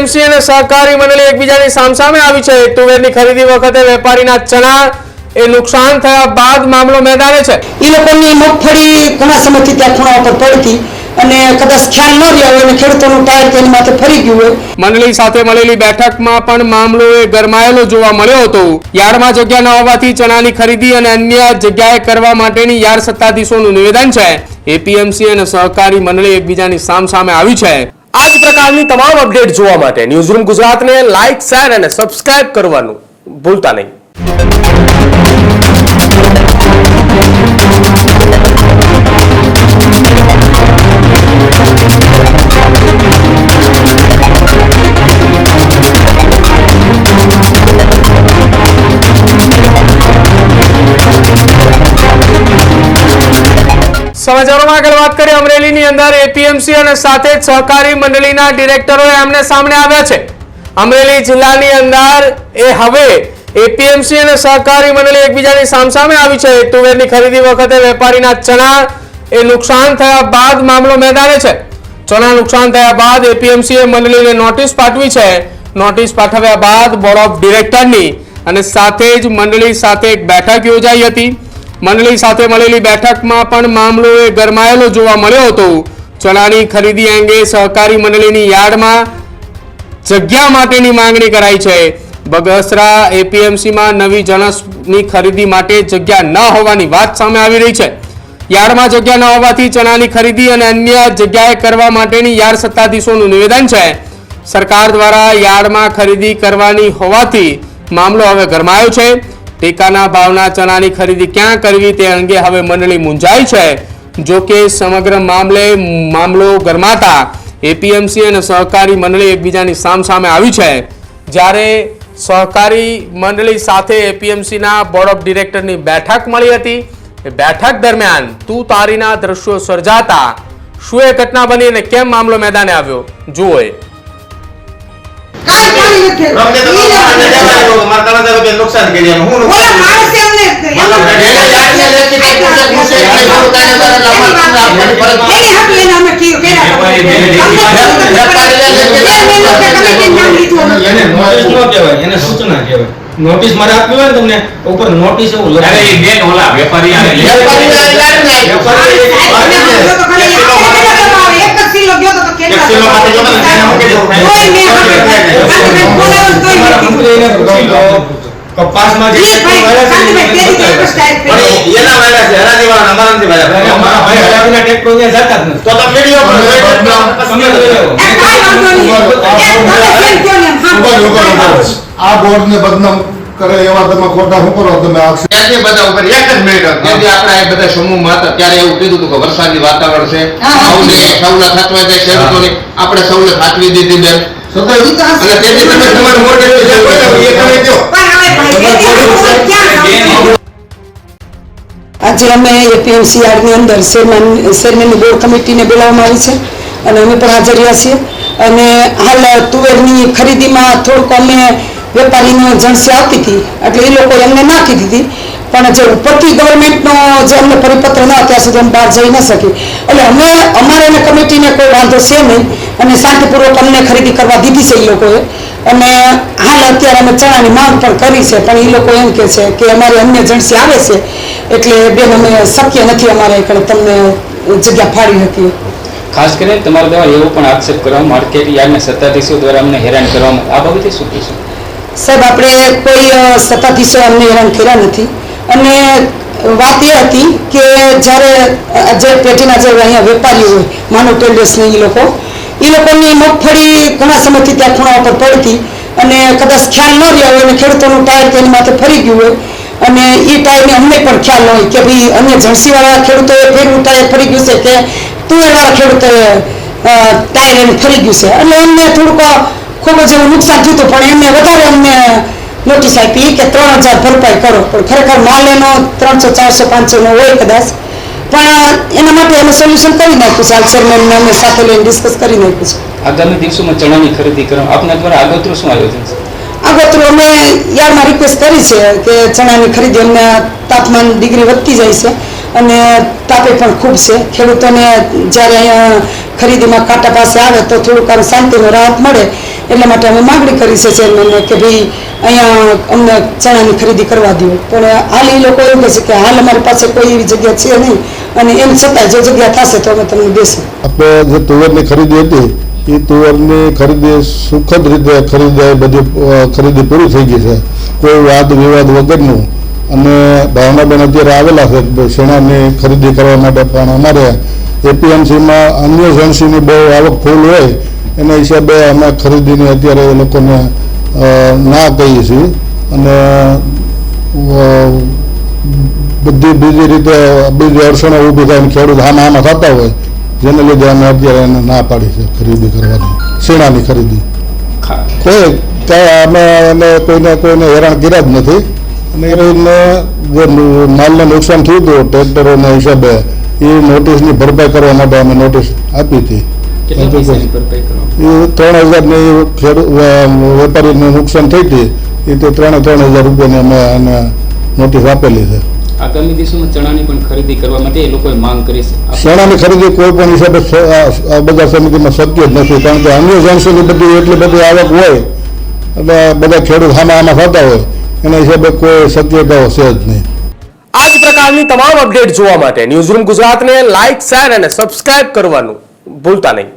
APMC અને સહકારી મંડળી એકબીજાની સામસામે આવી છે। તુવેરની ખરીદી વખતે વેપારીના ચણા એ નુકસાન થયા બાદ મામલો મેદાને છે। એ લોકોની મગફળી ઘણા સમયથી ત્યાં ખૂણા ઉપર પડતી અને કદાચ ખ્યાલ ન રહ્યો હોય અને ખેડૂતોનું ટાયર તેની માથે ફરી ગયું હોય। મંડળી સાથે મળેલી બેઠકમાં પણ મામલો એ ગરમાયેલો જોવા મળ્યો હતો। યાર્ડમાં જગ્યા ન હોવાથી ચણાની ખરીદી અને અન્ય જગ્યાએ કરવા માટેની યાર્ડ સત્તાધીશોનું નિવેદન છે। એપીએમસી અને સહકારી મંડળી એકબીજાની સામસામે આવી છે। આ જ પ્રકારની તમામ અપડેટ જોવા માટે ન્યૂઝરૂમ ગુજરાતને લાઇક, શેર અને સબસ્ક્રાઇબ કરવાનું ભૂલતા નહીં। સમાચારોમાં આગળ વાત કરીએ અમરેલીની અંદર એપીએમસી અને સાથે જ સહકારી મંડળીના ડિરેક્ટરો આમને સામે આવ્યા છે। અમરેલી જિલ્લાની અંદર એ હવે એપીએમસી અને સહકારી મંડળી એકબીજાની સામસામે આવી છે। તુવેરની ખરીદી વખતે વેપારીના ચણા એ નુકસાન થયા બાદ મામલો મેદાને છે। ચણા નુકસાન થયા બાદ એપીએમસીએ મંડળીને નોટિસ પાઠવી છે। નોટિસ પાઠવ્યા બાદ બોર્ડ ઓફ ડિરેક્ટરની અને સાથે જ મંડળી સાથે એક બેઠક યોજાઈ હતી। મંડળી સાથે મળેલી બેઠકમાં પણ મામલો એ ગરમાયેલો જોવા મળ્યો હતો। ચણાની ખરીદી અંગે સહકારી મંડળીની યાર્ડમાં જગ્યા માટેની માંગણી કરાઈ છે। બગસરા એપીએમસીમાં નવી જણસની ખરીદી માટે જગ્યા ન હોવાની વાત સામે આવી રહી છે। યાર્ડમાં જગ્યા ન હોવાથી ચણાની ખરીદી અને અન્ય જગ્યાએ કરવા માટેની યાર્ડ સત્તાધીશોનું નિવેદન છે। સરકાર દ્વારા યાર્ડમાં ખરીદી કરવાની હોવાથી મામલો હવે ગરમાયો છે। ટેકાના ભાવના ચણાની ખરીદી ક્યાં કરવી તે અંગે હવે મંડળી મૂંઝાઈ છે। જો કે સમગ્ર મામલો ગરમાતા એપીએમસી અને સહકારી મંડળી એકબીજાની સામસામે આવી છે। જ્યારે સહકારી મંડળી સાથે એપીએમસીના બોર્ડ ઓફ ડિરેક્ટરની બેઠક મળી હતી। એ બેઠક દરમિયાન તું તારીના દ્રશ્યો સર્જાતા શું એ ઘટના બની અને કેમ મામલો મેદાને આવ્યો જુઓ। નોટિસ મારે આપવી હોય ને તમને ઉપર નોટિસ એવું વેપારી કપાસમાં આ બોર્ડ ને બદનામ કરે એવા તમે ખોટા શું કરો તમે ત્યાંથી બધા ઉપર એક જ મિનિટ ત્યાંથી આપણે આ બધા સમૂહમાં હતા ત્યારે એવું કીધું હતું કે વરસાદી વાતાવરણ છે સૌને સાચવા છે ખેડૂતોને આપણે સૌને સાચવી દીધી બેન અને તેથી તમે તમારું મોઢે જે કોઈ એ કરી દો। આજે અમે એપીએમસી યાર્ડની અંદર ચેરમેનની બોર્ડ કમિટીને બોલાવવામાં આવી છે અને અમે પણ હાજર રહ્યા છીએ। અને હાલ તુવેરની ખરીદીમાં થોડુંક અમે વેપારીનો જણસી આવતી હતી એટલે એ લોકો એમને નાખી દીધી, પણ જે ઉપરથી ગવર્મેન્ટનો જે અમને પરિપત્ર ન ત્યાં સુધી અમે બહાર જઈ ન શકી એટલે અમે અમારે અને કમિટીને કોઈ વાંધો છે નહીં અને શાંતિપૂર્વક અમને ખરીદી કરવા દીધી છે એ લોકોએ। અને હાલ અત્યારે અમે ચણાની માંગ પણ કરી છે પણ એ લોકો એમ કહે છે કે અમારે અન્ય જણસી આવે છે એટલે બેન અમે શક્ય નથી અમારે તમને જગ્યા ફાળી શકીએ। ખાસ કરીને તમારા દ્વારા એવો પણ આક્ષેપ કરવામાં માર્કેટ યાર્ડના સત્તાધીશો દ્વારા અમને હેરાન કરવામાં આ બાબતે શું કહેશો? સાહેબ આપણે કોઈ સત્તાધીશો અમને હેરાન કર્યા નથી અને વાત એ હતી કે જ્યારે જે પેટીના જે અહીંયા વેપારીઓ હોય માનો ટેન્ડર્સને એ લોકોની મગફળી ઘણા સમયથી ત્યાં ખૂણા ઉપર પડતી અને કદાચ ખ્યાલ ન રહ્યો હોય અને ખેડૂતોનું ટાયર તેની માથે ફરી ગયું હોય અને એ ટાયરને અમને પણ ખ્યાલ ન હોય કે ભાઈ અન્ય જણસીવાળા ખેડૂતોએ ફેરવું ટાયર ફરી ગયું છે કે તુવેરવાળા ખેડૂતોએ ટાયર એને ફરી ગયું છે એટલે અમને થોડુંક ખૂબ જ એવું નુકસાન થયું હતું પણ એમને વધારે અમને નોટિસ આપી કે 3000 ભરપાઈ કરો, પણ ખરેખર માલ એનો 300, 400, 500 નો હોય કદાચ, પણ એના માટે અમે સોલ્યુશન કરી નાખ્યું છે। ચેરમેનને અમે સાથે લઈને ડિસ્કસ કરી નાખ્યું છે। આગામી દિવસોમાં ચણાની ખરીદી કરવા આપના દ્વારા આગોતરું શું આયોજન છે? આગોતરું અમે યાર્ડમાં રિક્વેસ્ટ કરી છે કે ચણાની ખરીદી અમને તાપમાન ડિગ્રી વધતી જાય છે અને તાપે પણ ખૂબ છે। ખેડૂતોને જ્યારે અહીંયા ખરીદીમાં કાંટા પાસે આવે તો થોડુંક શાંતિનો રાહત મળે એટલા માટે અમે માગણી કરી છે ચેરમેનને કે ભાઈ અહીંયા અમને ચણાની ખરીદી કરવા દો, પણ હાલ એ લોકો એવું કહે છે કે હાલ અમારી પાસે કોઈ એવી જગ્યા છે નહીં, અને એમ છતાં જો જગ્યા થશે તો અમે તમને દેશું. આપણે જે તુવેરની ખરીદી હતી એ તુવેરની ખરીદી સુખદ રીતે ખરીદાઈ, બધી ખરીદી પૂરી થઈ ગઈ છે, કોઈ વાદ વિવાદ વગરનું. અને ભાવનાબેન અત્યારે આવેલા છે શેણાની ખરીદી કરવા માટે, પણ અમારે એપીએમસીમાં અન્ય એજન્સીની બહુ આવક ફૂલ હોય એના હિસાબે અમે ખરીદીની અત્યારે એ લોકોને ના કહીએ છીએ. અને બધી બીજી રીતે બીજી અડચણો ઊભી થાય, ખેડૂત આમાં થતા હોય, જેને લીધે અમે અત્યારે એને ના પાડી છે ખરીદી કરવાની, શેણાની ખરીદી. કોઈ કાંઈ અમે કોઈને હેરાન કર્યા જ નથી. અને એને જે માલને નુકસાન થયું હતું ટ્રેક્ટરોના હિસાબે એ નોટિસની ભરપાઈ કરવા માટે અમે નોટિસ આપી હતી. કેટલા પૈસાની ભરપાઈ કરો? એ 3,000ની વેપારીને નુકસાન થઈ હતી, એ તો 3,000 રૂપિયાની અમે એને નોટિસ આપેલી છે. આગામી દિવસોમાં ચણાની પણ ખરીદી કરવા માટે એ લોકોએ માંગ કરી છે. ચણાની ખરીદી કોઈ પણ હિસાબે બજાર સમિતિમાં શક્ય જ નથી, કારણ કે અન્ય એજન્સીની બધી એટલી બધી આવક હોય એટલે બધા ખેડૂત આમાં થતા હોય, એના હિસાબે કોઈ શક્યતાઓ છે જ નહીં. આ જ પ્રકારની તમામ અપડેટ જોવા માટે ન્યૂઝરૂમ ગુજરાતને લાઇક, શેર અને સબસ્ક્રાઇબ કરવાનું ભૂલતા નહીં.